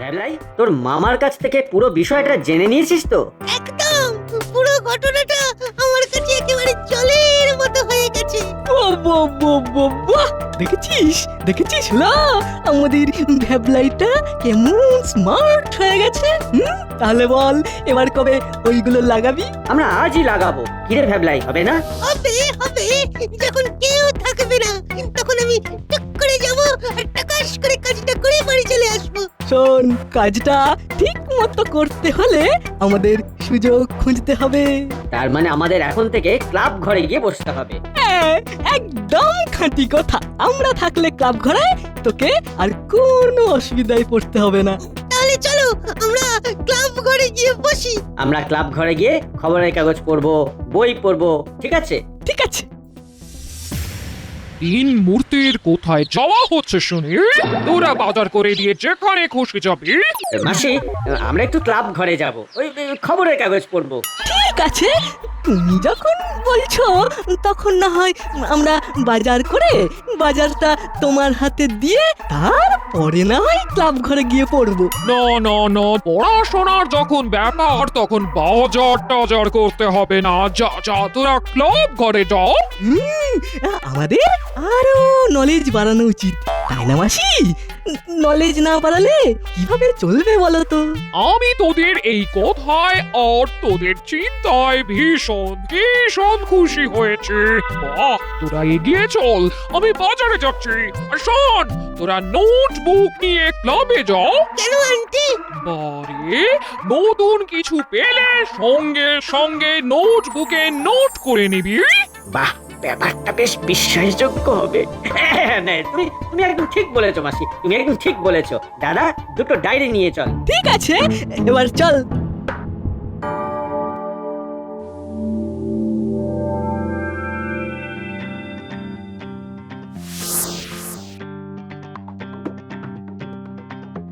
ভ্যাবলাই, তোর মামার কাছ থেকে পুরো বিষয়টা জেনে নিয়েছিস তো? একদম পুরো ঘটনাটা আমার কাছে একেবারে জলের মতো হয়ে গেছে। বাহ! দেখেছিস দেখেছিস লা, আমাদের ভ্যাবলাইটা কেমন স্মার্ট হয়ে গেছে। তাহলে বল এবার কবে ওইগুলো লাগাবি? আমরা আজই লাগাবো। কিরে ভ্যাবলাই, হবে না? হবে হবে, যখন কেউ থাকবে না তখন আমি টুক করে যাবো আর টাকাশ করে কাজটা করে বাড়ি চলে আসবো। শোন, কাজটা ঠিক মতো করতে হলে আমাদের সুযোগ খুঁজতে হবে। তার মানে আমাদের এখন থেকে ক্লাব ঘরে গিয়ে বসতে হবে। হ্যাঁ, একদম খাঁটি কথা। আমরা থাকলে ক্লাব ঘরে তোকে আর কোনো অসুবিধায় পড়তে হবে না। তাহলে চলো আমরা ক্লাব ঘরে গিয়ে বসি। আমরা ক্লাব ঘরে গিয়ে খবরের কাগজ পড়বো, বই পড়বো, ঠিক আছে? ঠিক আছে। তিন মূর্তির কোথায় যাওয়া হচ্ছে শুনি? তোরা বাজার করে দিয়ে যেখানে খুশি যাবি। মাসি, আমরা একটু ক্লাব ঘরে যাব, ওই খবরের কাগজ পড়বো। ঠিক আছে, তুমি যখন বলছো তখন না হয় আমরা বাজার করে বাজারটা তোমার হাতে দিয়ে তারপরে না হয় ক্লাব ঘরে গিয়ে পড়বো। না না না, পড়াশোনার যখন ব্যাপার তখন বাজার টাজার করতে হবে না। যা যা, তোরা ক্লাব ঘরে যাও। আমাদের আরো নলেজ বাড়ানো উচিত, তাই না মাসি? নলেজ না বাড়ালে কিভাবে চলবে বলো তো? আমি তোদের এই কথায় আর তোদের চিন্তায় ভীষণ ভীষণ খুশি হয়েছে। বাহ, তোরা এগিয়ে চল, আমি বাজারে যাচ্ছি। আর শোন, তোরা নোটবুক নিয়ে ক্লাবে যাও। কেন আন্টি? বারে, নতুন কিছু পেলে সঙ্গে সঙ্গে নোটবুকে নোট করে নিবি। বাহ, ব্যাপারটা বেশ বিশ্বাসযোগ্য হবে। না, তুমি একদম ঠিক বলেছো মাসি, তুমি একদম ঠিক বলেছো। দাদা, দুটো ডায়েরি নিয়ে চল। ঠিক আছে, এবার চল।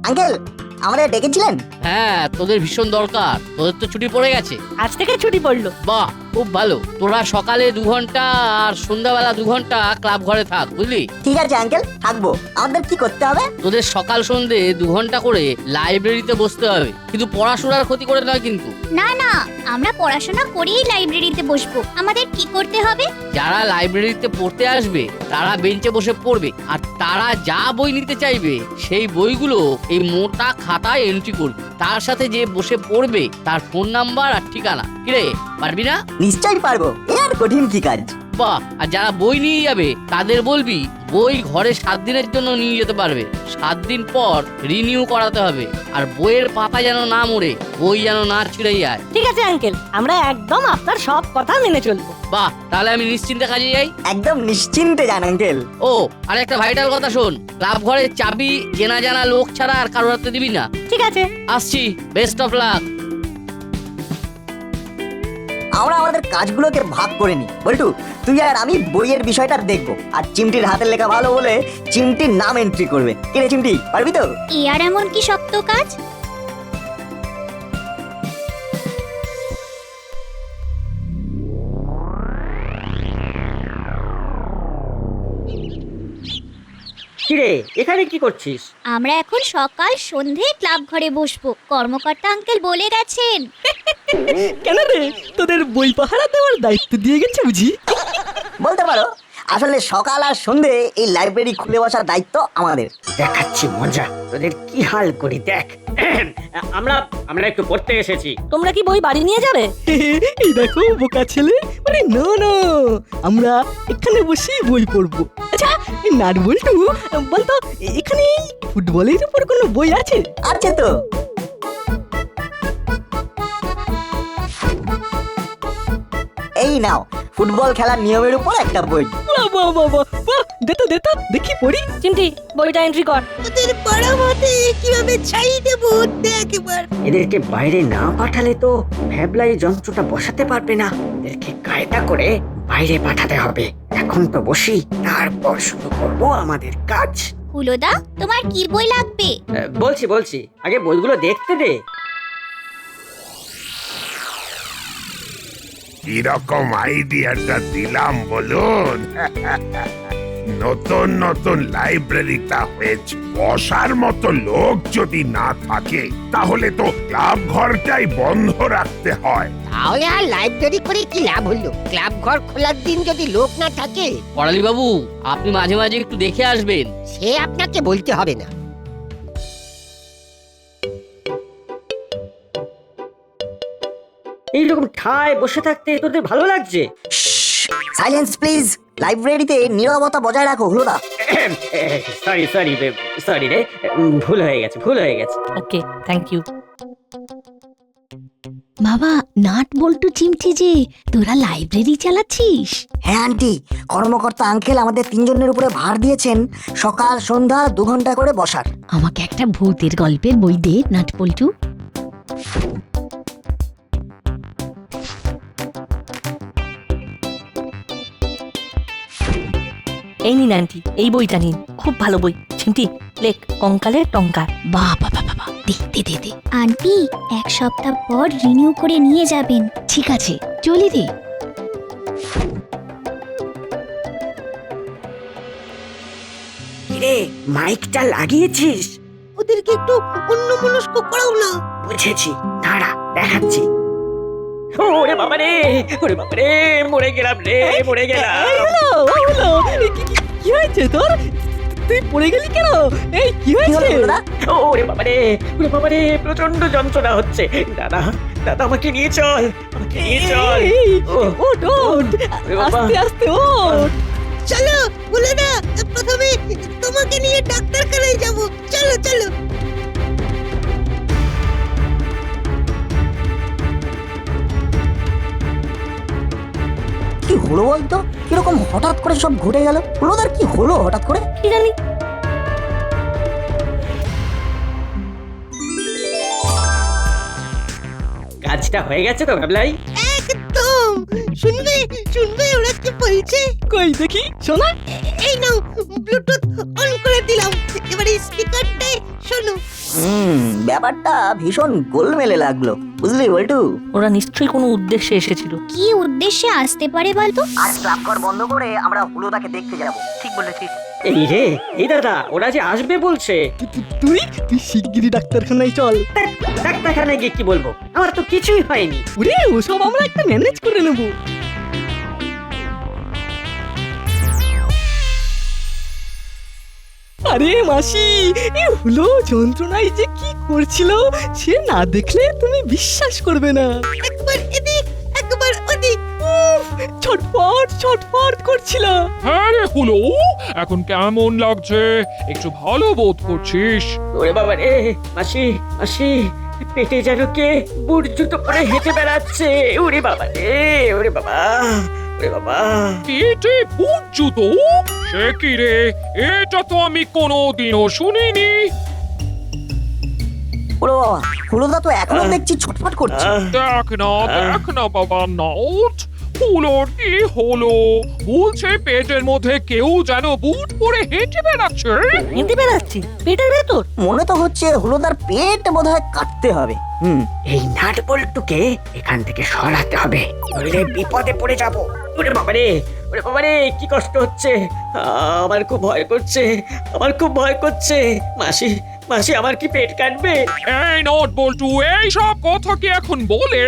আঙ্কেল, আমাদের ডেকেছিলেন? হ্যাঁ, তোদের ভীষণ দরকার। তোদের তো ছুটি পড়ে গেছে। আজ থেকে ছুটি পড়লো। বাহ, খুব ভালো। তোরা সকালে 2 ঘন্টা আর সন্ধ্যাবেলা 2 ঘন্টা ক্লাব ঘরে থাক, বুঝলি? ঠিক আছে আঙ্কেল, থাকবো। আমাদের কি করতে হবে? তোদের সকাল সন্ধে 2 ঘন্টা করে লাইব্রেরিতে বসতে হবে, কিন্তু পড়াশোনার ক্ষতি করে নয় কিন্তু। না না, আমরা পড়াশোনা করেই লাইব্রেরিতে বসবো। আমাদের কি করতে হবে? যারা লাইব্রেরিতে পড়তে আসবে তারা বেঞ্চে বসে পড়বে, আর তারা যা বই নিতে চাইবে সেই বইগুলো এই মোটা খাতায় এন্ট্রি করবে। তার সাথে যে বসে পড়বে তার ফোন নাম্বার আর ঠিকানা। কিরে, পারবি না? নিশ্চয়ই পারবো, এর কঠিন কি কাজ? বাহ, আর যারা বই নিয়ে যাবে তাদের বলবি বই ঘরে 7 দিনের জন্য নিয়ে যেতে পারবে। 7 দিন পর রিনিউ করাতে হবে। আর বইয়ের পাতা যেন না মরে, বই যেন না ছিঁড়ে যায়। ঠিক আছে আঙ্কেল, আমরা একদম আপনার সব কথা মেনে চলবো। বাহ, তাহলে আমি নিশ্চিন্তে কাজে যাই। একদম নিশ্চিন্তে যান আঙ্কেল। ও, আর একটা ভাইটাল কথা শোন, ক্লাব ঘরের চাবি চেনা জানা লোক ছাড়া আর কারোর হাতে দিবি না। ঠিক আছে। আসছি, বেস্ট অফ লাক। আমরা আমাদের কাজগুলোকে ভাগ করে নিই। বল্টু, তুই আর আমি বইয়ের বিষয়টা দেখবো, আর চিমটির হাতের লেখা ভালো বলে চিমটির নাম এন্ট্রি করবে। কে রে চিমটি, পারবি তো? এ আর এমন কি শক্ত কাজ? কিরে, এখানে কি করছিস? আমরা এখন সকাল সন্ধে ক্লাব ঘরে বসবো, কর্মকর্তা আঙ্কেল বলে গেছেন। কেন রে, তোদের বই পাহারা দেওয়ার দায়িত্ব দিয়ে গেছে বুঝি? বলতে পারো, আসলে সকাল আর সন্ধে এই লাইব্রেরি খুলে বসার দায়িত্ব আমাদের। দেখাচ্ছি মজা, তোদের কি হাল করি দেখ। আমরা একটু পড়তে এসেছি। তোমরা কি বই বাড়ি নিয়ে যাবে? এই দেখো বোকা ছেলে, মানে না না, আমরা এখানে বসে বই পড়বো। আচ্ছা, এই নাট বল্টু, বলতো এখানে ফুটবলের উপর কোনো বই আছে? আছে তো। এই নাও, ফুটবল খেলার নিয়মের উপর একটা বই। বাহ বাহ বাহ বাহ, বাহ, দে তো দেখি পড়ি। চিমটি, বইটা এন্ট্রি কর। ওদের পাড়া মতে কিভাবে ছাই দেবো দেখ এবার। এদেরকে বাইরে না পাঠালে তো ভ্যাবলাই যন্ত্রটা বসাতে পারবে না। এদেরকে কায়দা করে বাইরে পাঠাতে হবে। এখন তো বসি, তারপর শুরু করব আমাদের কাজ। হুলোদা, তোমার কি বই লাগবে? বলছি, আগে বইগুলো দেখতে দে। কিরকম আইডিয়াটা দিলাম বলুন? নতুন নতুন লাইব্রেরিটা হয়েছে, বসার মতো লোক যদি না থাকে তাহলে তো ক্লাব ঘরটাই বন্ধ রাখতে হয়। তাহলে আর লাইব্রেরি করে কি লাভ হলো? ক্লাব ঘর খোলার দিন যদি লোক না থাকে, করালি বাবু, আপনি মাঝে মাঝে একটু দেখে আসবেন। সে আপনাকে বলতে হবে না। এইরকম ঠায় বসে থাকতে তোদের ভালো লাগছে? Silence please. লাইব্রেরিতে নীরবতা বজায় রাখো হলোদা। সরি সরি সরি রে, ভুল হয়ে গেছে, ভুল হয়ে গেছে। ওকে, থ্যাংক ইউ। বাবা, নাট বল্টু চিমটি যে তোরা লাইব্রেরি চালাচ্ছিস? হ্যাঁ আন্টি, কর্মকর্তা আঙ্কেল আমাদের তিনজনের উপরে ভার দিয়েছেন সকাল সন্ধ্যা 2 ঘন্টা করে বসার। আমাকে একটা ভূতের গল্পের বই দে নাট বল্টু। এই নিন আন্টি, এই বইটা নিন, খুব ভালো বই। চিমটি, লেখ কঙ্কালের টঙ্কার। বাবা বাবা বাবা, দে দে দে দে। আন্টি, 1 সপ্তাহ পর রিনিউ করে নিয়ে যাবেন। ঠিক আছে, চলি রে। রে, মাইকটা লাগিয়েছিস? ওদেরকে একটু অন্যমনস্ক করাও না। বুঝেছি, দাঁড়া দেখাচ্ছি। ওরে বাবা রে, ওরে বাবা রে, মরে গেলাম রে, মরে গেলাম। কি হয়েছে তোর? তুই পড়ে গেলি কেন? এই কি কি হলো হয়েছে? হলোদা? ওরে বাবা রে, ওরে বাবা রে, প্রচন্ড যন্ত্রণা হচ্ছে। দাদা, দাদা আমাকে নিয়ে চল, আমাকে নিয়ে চল। এই, ও, ওঠ ওঠ, ওরে বাবা। আস্তে আস্তে ওঠ। চলো বলে না, প্রথমে তোমাকে নিয়ে ডাক্তারখানায় যাব। চলো চলো। কি হলো বলতো? কিরকম হঠাৎ করে সব ঘটে গেল? হলোদার কি হলো হঠাৎ করে? কি জানি। কাজটা হয়ে গেছে তো ভাবলাই? একদম। শুনবে শুনবে ওরা কি বলছে? কই দেখি, শোনা। এই নাও, ব্লুটুথ অন করে দিলাম, এবারে স্পিকারটায় শোনো। ব্যাপারটা ভীষণ গোলমেলে লাগলো, বুঝলি বল্টু? ওরা নিশ্চয়ই কোনো উদ্দেশ্যে এসেছিল। কি উদ্দেশ্যে আসতে পারে বলতো? আজ ক্লাব ঘর বন্ধ করে আমরা হলোদাকে দেখতে যাব। ঠিক বলেছিস। এই রে, এই দাদা, ওরা যে আসবে বলছে। তুই তুই শিগগিরই ডাক্তারখানায় চল। ডাক্তারখানায় গিয়ে কি বলবো? আমার তো কিছুই হয়নি। ওরে, ওসব আমরা একটা ম্যানেজ করে নেব। আরে মাসি, এ হলো যন্ত্রণায় যে কি করছিল সে না দেখলে তুমি বিশ্বাস করবে না। একবার এদিক একবার ওদিক। ছটফট ছটফট করছিল। হ্যাঁ রে হলো, এখন কেমন লাগছে? একটু ভালো বোধ করছিস? ওরে বাবা রে, মাসি মাসি, পেটে যেন কে বুট জুতো পরে হেঁটে বেড়াচ্ছে। ওরে বাবা রে, ওরে বাবা, ওরে বাবা। পেটে বুট জুতো? সে কি রে, এটা তো আমি কোনোদিনও শুনিনি। ওরে বাবা, হলোদা তো এখনো দেখছি ছটফট করছে। দেখ না বাবা নাউট, হুলোর কি হলো? বলছে পেটের মধ্যে কেউ যেন বুট পরে হেঁটে বেড়াচ্ছে। হেঁটে বেড়াচ্ছি পেটের ভেতর? মনে তো হচ্ছে হলোদার পেট বোধহয় কাটতে হবে। এই নাট বল্টুকে এখান থেকে সরাতে হবে, নইলে বিপদে পড়ে যাব। ওরে বাবা রে, ওরে বাবা রে, কি কষ্ট হচ্ছে। আমার খুব ভয় করছে, আমার খুব ভয় করছে। মাসি মাসি, আমার কি পেট কাটবে? এই নট বল্টু, এই সব কথা কি এখন বলে?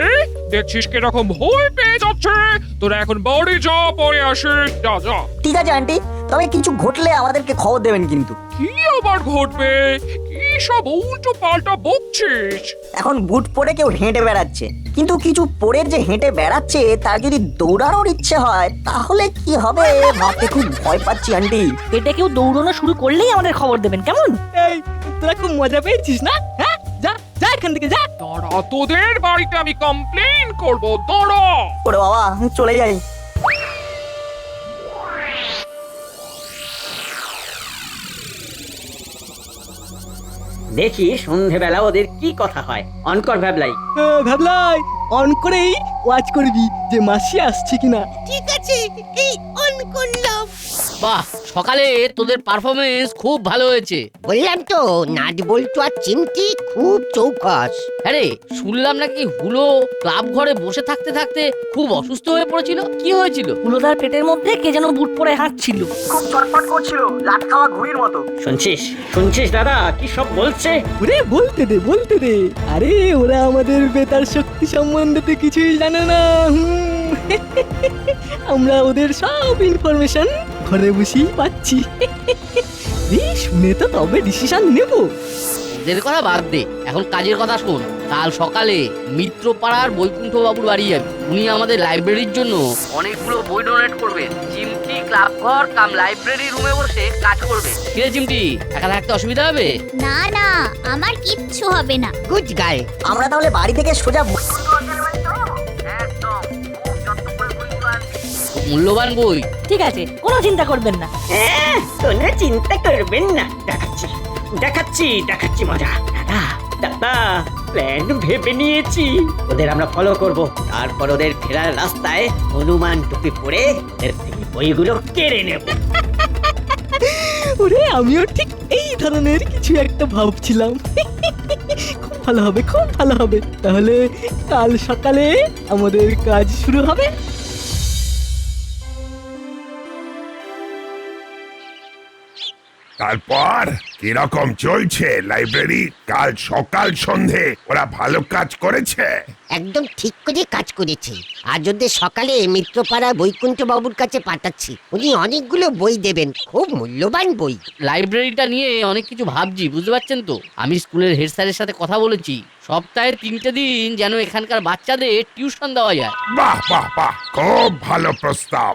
দেখছিস কিরকম ভয় পেয়ে যাচ্ছে। তোরা এখন বাড়ি যা, পরে আসিস। যা যা। ঠিক আছে আন্টি, তবে কিছু ঘটলে আমাদেরকে খবর দেবেন কিন্তু। কি আবার ঘটবে? কি সব উল্টো পাল্টা বকছিস? এখন বুট পরে কেউ হেঁটে বেড়াচ্ছে, কিন্তু কিছু পরে যে হেঁটে বেড়াচ্ছে তার যদি দৌড়ানোর ইচ্ছে হয় তাহলে কি হবে ভাবতে খুব ভয় পাচ্ছি আন্টি। পেটে কেউ দৌড়ানো শুরু করলেই আমাদের খবর দেবেন, কেমন? এই, তোরা খুব মজা পেয়েছিস না? হ্যাঁ, যা যা এখান থেকে যা। দাঁড়া, তোদের বাড়িতে আমি কমপ্লেইন করব। দাঁড়া। ওরে বাবা, চলে যাই। দেখি সন্ধেবেলা ওদের কি কথা হয়। অন কর ভাবলাই। ভাবলাই, অন করেই ওয়াচ করবি যে মাসি আসছে কিনা। ঠিক আছে, এই অন করলাম। বাহ, সকালে তোদের পারফরমেন্স খুব ভালো হয়েছে। বললাম তো নাট বল্টু আর চিমটি খুব চৌকস। হ্যাঁ রে, শুনলাম নাকি হুলো ক্লাব ঘরে বসে থাকতে থাকতে খুব অসুস্থ হয়ে পড়েছিল। কি হয়েছিল? হুলোদার পেটের মধ্যে কে যেন বুট পরে হাঁটছিল। খুব চটপট করছিল, লাট খাওয়া ঘুড়ির মতো। শুনছিস শুনছিস দাদা কি সব বলছে? ওরে বলতে দে। আরে ওরা আমাদের বেতার শক্তি সম্বন্ধে তো কিছুই জানে না। আমরা ওদের সব ইনফরমেশন ঘরে বসেই পাচ্ছি। শুনে তো তবে ডিসিশন নেব। ওদের কথা বাদ দে, এখন কাজের কথা শোন। কাল সকালে মিত্রপাড়ার বৈকুণ্ঠ বাবুর বাড়ি যাবি। উনি আমাদের লাইব্রেরির জন্য অনেকগুলো বই ডোনেট করবেন। চিমটি ক্লাব ঘর কাম লাইব্রেরি রুমে বসে কাজ করবে। কি রে চিমটি, একা থাকতে অসুবিধা হবে? না না, আমার কিচ্ছু হবে না। Good girl. আমরা তাহলে বাড়ি থেকে সোজা মূল্যবান বই। ঠিক আছে, কোনো চিন্তা করবেন না। হ্যাঁ, কোনো চিন্তা করবেন না। দেখাচ্ছি মজা। দাদা প্ল্যান ভেবে নিয়েছি। ওদের আমরা ফলো করব, তারপর ওদের ফেরার রাস্তায় হনুমান টুপি পরে ওদের থেকে বইগুলো কেড়ে নেব। ওরে আমিও ঠিক এই ধরনের কিছু একটা ভাবছিলাম। খুব ভালো হবে। তাহলে কাল সকালে আমাদের কাজ শুরু হবে। তারপর কিরকম চলছে লাইব্রেরি? কাল সকাল সন্ধে ওরা ভালো কাজ করেছে? একদম ঠিক করে কাজ করেছে। আজ ওদের সকালে মিত্রপাড়া বৈকুণ্ঠ বাবুর কাছে পাঠাচ্ছি। উনি অনেকগুলো বই দেবেন, খুব মূল্যবান বই। লাইব্রেরিটা নিয়ে অনেক কিছু ভাবছি, বুঝতে পারছেন তো। আমি স্কুলের হেড স্যারের সাথে কথা বলেছি, সপ্তাহে 3টে দিন যেন এখানকার বাচ্চাদের টিউশন দেওয়া যায়। বাহ, খুব ভালো প্রস্তাব।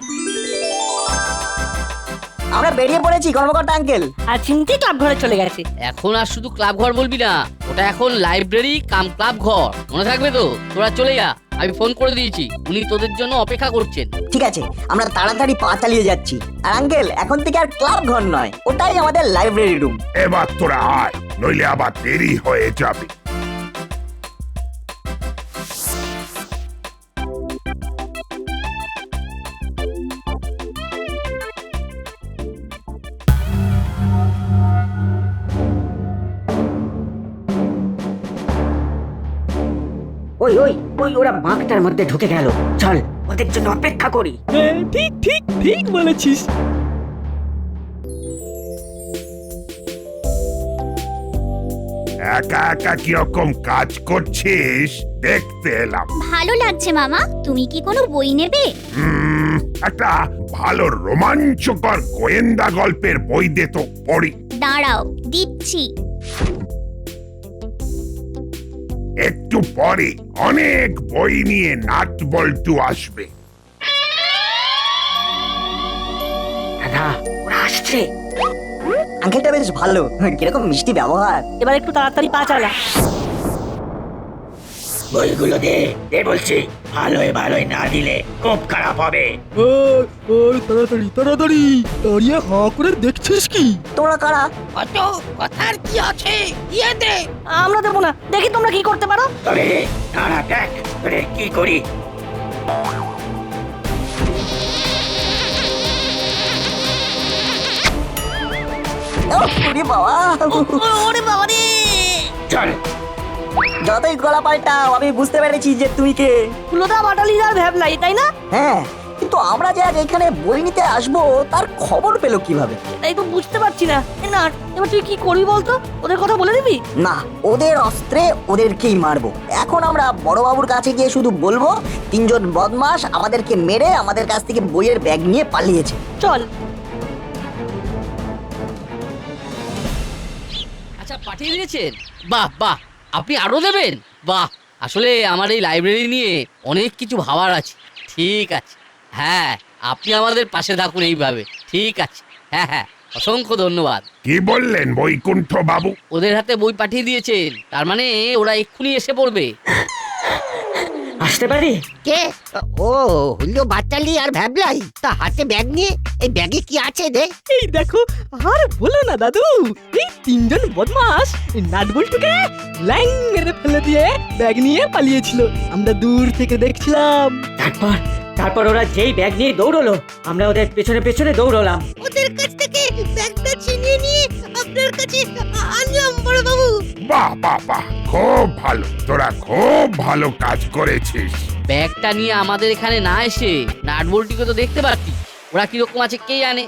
আমরা বেরিয়ে পড়েছি কর্মকর্তা আঙ্কেল। আর চিমটি ক্লাব ঘরে চলে গেছে। এখন আর শুধু ক্লাব ঘর বলবি না, ওটা এখন লাইব্রেরি কাম ক্লাব ঘর। মনে থাকবে তো? তোরা চলে যা, আমি ফোন করে দিয়েছি, উনি তোদের জন্য অপেক্ষা করছেন। ঠিক আছে, আমরা তাড়াতাড়ি পা চালিয়ে যাচ্ছি। আর আঙ্কেল, এখন থেকে আর ক্লাব ঘর নয়, ওটাই আমাদের লাইব্রেরি রুম। এবার তোরা আয়, নইলে আবার দেরি হয়ে যাবে। ওই ওরা বাঁকটার মধ্যে ঢুকে গেল। চল ওদের জন্য অপেক্ষা করি। হ্যাঁ, ঠিক বলেছিস। একা একা কিরকম কাজ করছিস দেখতে এলাম। ভালো লাগছে মামা। তুমি কি কোনো বই নেবে? একটা ভালো রোমাঞ্চকর গোয়েন্দা গল্পের বই দে তো পড়ি। দাঁড়াও, দিচ্ছি। একটু পরে অনেক বই নিয়ে নাট বল্টু আসবে। দাদা ওরা আসছে। আঙ্কেলটা বেশ ভালো, কিরকম মিষ্টি ব্যবহার। এবার একটু তাড়াতাড়ি পা চালা। বইগুলো দে বলছি। ভালোই না দিলে খুব খারাপ হবে। তাড়াতাড়ি দাঁড়িয়ে হাঁ করে দেখছিস কি? তোরা কারা? কত কথার কি আছে, দিয়ে দে। আমরা দেবো না, দেখি তোমরা কি করতে পারো। তবে দাঁড়া দেখ তোরে কি করি। ওরে বাবা, ওরে বাবা রে! চল। যতই গলা পাল্টাও আমি বুঝতে পেরেছি যে তুই কে। হুলোদা বাটালিদার ভ্যাবলাই, তাই না? হ্যাঁ, কিন্তু আমরা যে আজ এখানে বই নিতে আসবো তার খবর পেলো কিভাবে? তাই তো বুঝতে পারছি না। না, এবার তুই কি করবি বলতো? ওদের কথা বলে দিবি? না, ওদের অস্ত্রে ওদেরকেই মারবো। এখন আমরা বড়বাবুর কাছে গিয়ে শুধু বলবো 3জন বদমাশ আমাদেরকে মেরে আমাদের কাছ থেকে বইয়ের ব্যাগ নিয়ে পালিয়েছে। চল। আচ্ছা, পাঠিয়ে দিয়েছেন? বাহ, আপনি আরো দেবেন? বাহ, আসলে আমার এই লাইব্রেরি নিয়ে অনেক কিছু ভাবার আছে। ঠিক আছে, হ্যাঁ, আপনি আমাদের পাশে থাকুন এইভাবে। ঠিক আছে, হ্যাঁ, অসংখ্য ধন্যবাদ। কি বললেন বৈকুণ্ঠ বাবু? ওদের হাতে বই পাঠিয়ে দিয়েছেন, তার মানে ওরা এক্ষুনি এসে পড়বে। আসতে পারি? কে? ও হলো বাটালি আর ভ্যাবলাই। তা হাতে ব্যাগ নিয়ে, এই ব্যাগে কি আছে দে? এই দেখো, আর বলো না দাদু, এই 3জন বদমাস নাট বল্টুকে ল্যাং মেরে ফেলে দিয়ে ব্যাগ নিয়ে পালিয়েছিল। আমরা দূর থেকে দেখছিলাম। তারপর ওরা যেই ব্যাগ নিয়ে দৌড়লো, আমরা ওদের পেছনে দৌড়লাম। ওদের ব্যাগটা ছিনিয়ে নিয়ে আপনার কাছে আনলাম বড় বাবু। বাহ বাহ বাহ, খুব ভালো, তোরা খুব ভালো কাজ করেছিস। ব্যাগটা নিয়ে আমাদের এখানে না এসে নাটবল্টুকে তো দেখতে পারতি, ওরা কিরকম আছে কে জানে।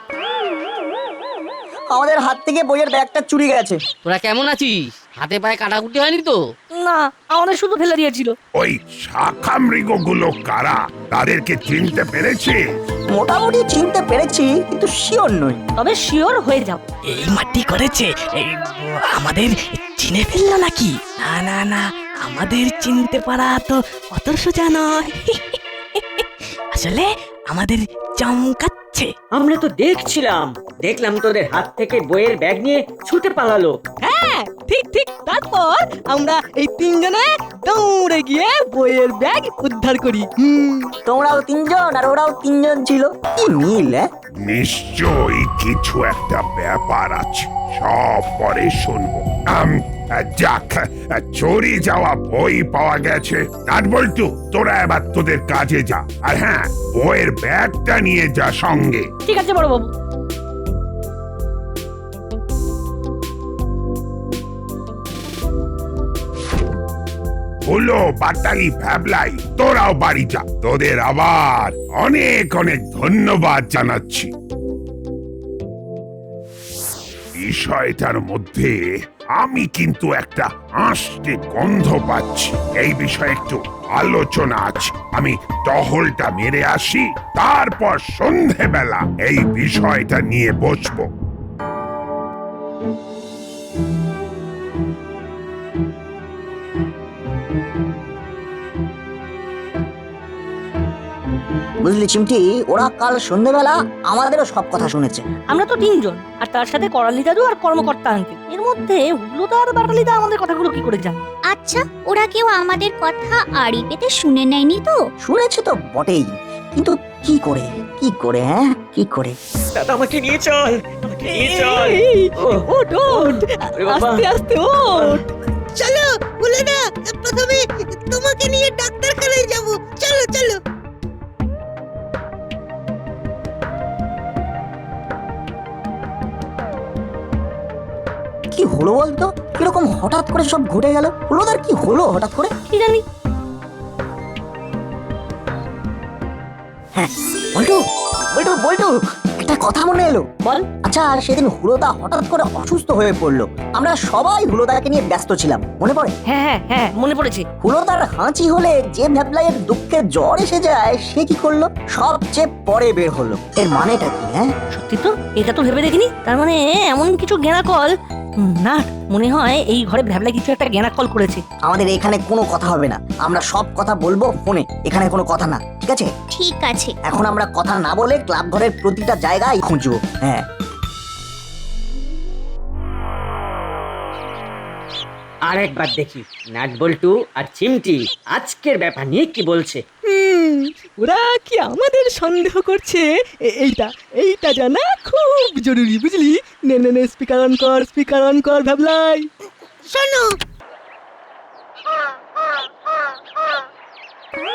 আমাদের হাত থেকে বইয়ের ব্যাগটা চুরি গেছে। তোরা কেমন আছিস? হাতে পায়ে কাটাকুটি হয়নি তো? না, আমাদের শুধু ফেলে দিয়েছিল। ওই শাখা মৃগগুলো কারা, তাদেরকে চিনতে পেরেছিস? মোটামুটি চিনতে পেরেছি, কিন্তু শিওর নই। তবে শিওর হয়ে যাও। এই মাটি করেছে, এই আমাদের চিনে ফেললো নাকি? না না না, আমাদের চিনতে পারা তো অত সোজা নয়। আসলে আমাদের চমকাচ্ছে। আমরা তো দেখলাম তোদের হাত থেকে বইয়ের ব্যাগ নিয়ে ছুটে পালালো। হ্যাঁ, ঠিক ঠিক। তারপর আমরা এই তিনজনে দৌড়ে গিয়ে বইয়ের ব্যাগ উদ্ধার করি। তোমরাও তিনজন আর ওরাও তিনজন ছিল, কি মিল? নিশ্চয়ই কিছু একটা ব্যাপার আছে, সব পরে শুনবো। যাক, চুরি যাওয়া বই পাওয়া গেছে। নাটবল্টু, তোরা এবার তোদের কাজে যা, আর হ্যাঁ, বইয়ের ব্যাগটা নিয়ে যা সঙ্গে। ঠিক আছে বড় বাবু। হলো বাটালি ভ্যাবলাই, তোরাও বাড়ি যা। তোদের আবার অনেক অনেক ধন্যবাদ জানাচ্ছি। বিষয়টার মধ্যে আমি কিন্তু একটা আষ্টে গন্ধ পাচ্ছি। এই বিষয়ে একটু আলোচনা আছে। আমি টহলটা মেরে আসি, তারপর সন্ধেবেলা এই বিষয়টা নিয়ে বসবো। বুঝলি চিমটি, ওরা কাল সন্ধ্যেবেলা আমাদেরও সব কথা শুনেছে। আমরা তো তিনজন, আর তার সাথে করালি দাদু আর কর্মকর্তা আঙ্কেল। এর মধ্যে হুলোদা আর বাটালিদা আমাদের কথাগুলো কি করে জানে? আচ্ছা, ওরা কেউ আমাদের কথা আড়ি পেতে শুনে নেয়নি তো? শুনেছে তো বটেই, কিন্তু কি করে হ্যাঁ, কি করে? দাদা, আমাকে নিয়ে চল, আমাকে নিয়ে চল। এই, ও, ওঠ ওঠ, ওরে বাবা। আস্তে আস্তে ওঠ। চলো বলে না, প্রথমে তোমাকে নিয়ে ডাক্তারখানায় যাব। চলো চলো। কি হলো বলতো? কিরকম হঠাৎ করে সব ঘটে গেল? হলোদার কি হলো হঠাৎ করে? কি জানি। হ্যাঁ, বল্টু বল্টু বল্টু, একটা কথা মনে এলো। বল। আচ্ছা, আর সেদিন হুলোদা হঠাৎ করে অসুস্থ হয়ে পড়লো, আমরা সবাই হুলোদাকে নিয়ে ব্যস্ত ছিলাম, মনে পড়ে? হ্যাঁ হ্যাঁ হ্যাঁ, মনে পড়েছে। হুলোদার হাঁচি হলে যে ভ্যাবলাইয়ের দুঃখে জ্বর এসে যায়, সে কি করলো? সবচেয়ে পরে বের হলো। এর মানেটা কি? হ্যাঁ, সত্যি তো, এটা তো ভেবে দেখিনি। তার মানে এমন কিছু গেঁড়া কল না, মনে হয় এই ঘরে ভ্যাবলা কিছু একটা গেঁড়া কল করেছে। আমাদের এখানে কোনো কথা হবে না, আমরা সব কথা বলবো ফোনে, এখানে কোনো কথা না, ঠিক আছে? ঠিক আছে। এখন আমরা কথা না বলে ক্লাব ঘরের প্রতিটা জায়গায় খুঁজবো। হ্যাঁ, আরেকবার দেখি নাটবল্টু আর চিমটি আজকের ব্যাপার নিয়ে কি বলছে। ওরা কি আমাদের সন্দেহ করছে? এইটা জানা খুব জরুরি, বুঝলি? নে নে নে, স্পিকার অন কর ভাবলাই। শোনো,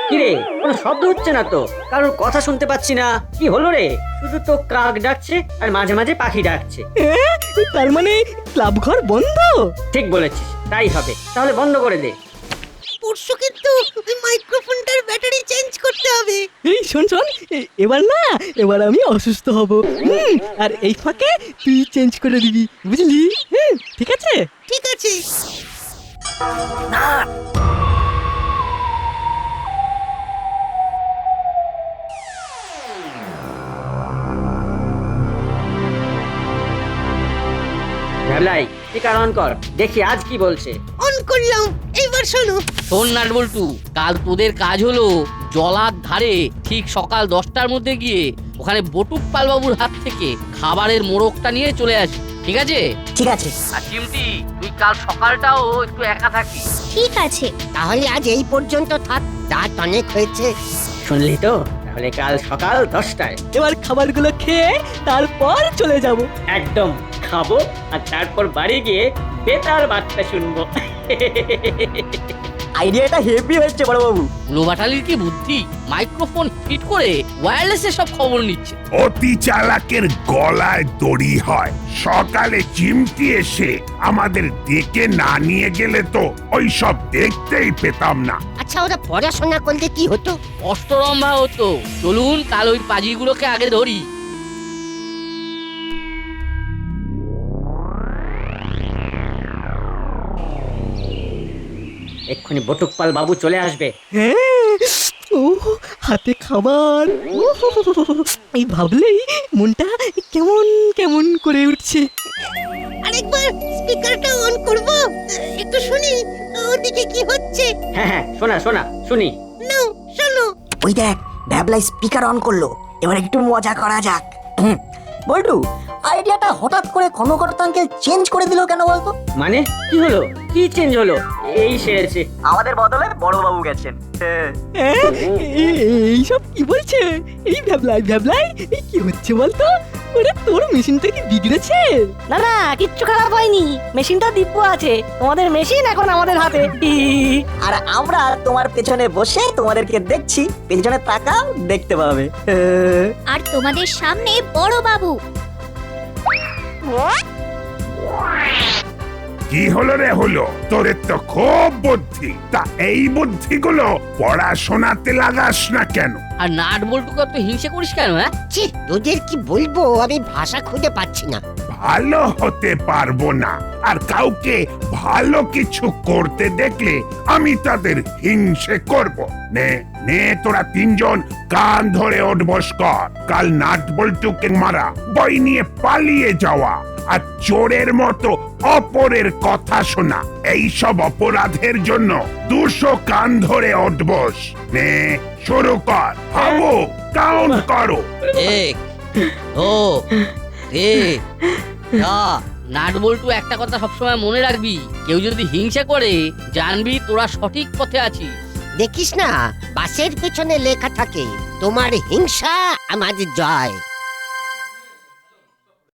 কিরে, কোনো শব্দ হচ্ছে না তো, কারোর কথা শুনতে পাচ্ছি না। কি হলো রে? শুধু তো কাক ডাকছে আর মাঝে মাঝে পাখি ডাকছে। তার মানে ক্লাব ঘর বন্ধ? ঠিক বলেছিস, তাই হবে। তাহলে বন্ধ করে দে। পরশু কিন্তু ওই মাইক্রোফোনটার ব্যাটারি চেঞ্জ করতে হবে। এই শোন, এবার আমি অসুস্থ হব, আর এই ফাঁকে তুই চেঞ্জ করে দিবি, বুঝলি? ঠিক আছে? ঠিক আছে। ভ্যাবলাই, স্পিকার অন কর, দেখি আজ কি বলছে। অন করলাম, এইবার শোনো। শোন নাটবল্টু, কাল তোদের কাজ হলো জলার ধারে ঠিক সকাল 10টার মধ্যে গিয়ে ওখানে বটুক পালবাবুর হাত থেকে খাবারের মোড়কটা নিয়ে চলে আসি, ঠিক আছে? ঠিক আছে। আর চিমটি, তুই কাল সকালটাও একটু একা থাকিস। ঠিক আছে। তাহলে আজ এই পর্যন্ত থাক, রাত অনেক হয়েছে। শুনলি তো? তাহলে কাল সকাল 10টায় এবার খাবারগুলো খেয়ে তারপর চলে যাব। একদম খাবো, আর তারপর বাড়ি গিয়ে বেতার বার্তা শুনবো। আইডিয়াটা হেভি হচ্ছে বড়বাবু। গ্লোবাটালির কি বুদ্ধি, মাইক্রোফোন ফিট করে ওয়্যারলেসে সব খবর নিচ্ছে। অতি চালাকের গলায় দড়ি হয়। সকালে চিমটি এসে আমাদের ডেকে না নিয়ে গেলে তো ওই সব দেখতেই পেতাম না। আচ্ছা ওরা পড়াশোনা করলে কি হতো? অষ্টরম্ভা হতো। চলুন কাল ওই পাজিগুলোকে আগে ধরি। এক্ষুনি বটুকপাল বাবু চলে আসবে। হ্যাঁ, ও হাতে খাবার, এই ভাবলেই মনটা কেমন কেমন করে উঠছে। আরেকবার স্পিকারটা অন করব, একটু শুনি ওদিকে কি হচ্ছে। হ্যাঁ হ্যাঁ, শোনা শোনা শুনি। নাও শোনো। ওই দেখ ভ্যাবলা স্পিকার অন করলো, এবার একটু মজা করা যাক। বল্টু, আইডিয়াটা হঠাৎ করে কর্মকর্তা আঙ্কেল চেঞ্জ করে দিল কেন বলতো? মানে কি হলো? কি চেঞ্জ হলো? এই সেরেছে। আমাদের বদলে বড়বাবু গেছেন। এইসব কি বলছে? এই ভ্যাবলাই ভ্যাবলাই এই কি হচ্ছে বলতো? ওরে তোর মেশিনটা কি বিগড়েছে? না না, কিচ্ছু খারাপ হয়নি, মেশিনটা দিব্য আছে। তোমাদের মেশিন এখন আমাদের হাতে। আর আমরা তোমার পেছনে বসে তোমাদেরকে দেখছি, পেছনে তাকাও দেখতে পাবে। আর তোমাদের সামনে বড় বাবু। কি হলো রে হলো? তোদের তো খুব বুদ্ধি। তা এই বুদ্ধিগুলো পড়াশোনাতে লাগাস না কেন? আর নাট বল্টুকে তো হিংসে করিস কেন? হ্যাঁ, ছি, তোদের কি বলবো, আমি ভাষা খুঁজে পাচ্ছি না। ভালো হতে পারবো না, আর কাউকে ভালো কিছু করতে দেখলে আমি তাদের হিংসে করব। নে নে, তোরা তিনজন কান ধরে উঠবস কর। কাল নাট বল্টুকে মারা, বই নিয়ে পালিয়ে যাওয়া, আর চোরের মতো অপরের কথা শোনা, এই সব অপরাধের জন্য 200 কান ধরে উঠবস। নে শুরু কর, ভাবো, কাউন্ট করো। এক, দো, তিন, চার। নাট বল্টু একটা কথা সবসময় মনে রাখবি, কেউ যদি হিংসা করে জানবি তোরা সঠিক পথে আছিস। দেখিস না, বাসের পেছনে লেখা থাকে তোমার হিংসা আমাদের জয়।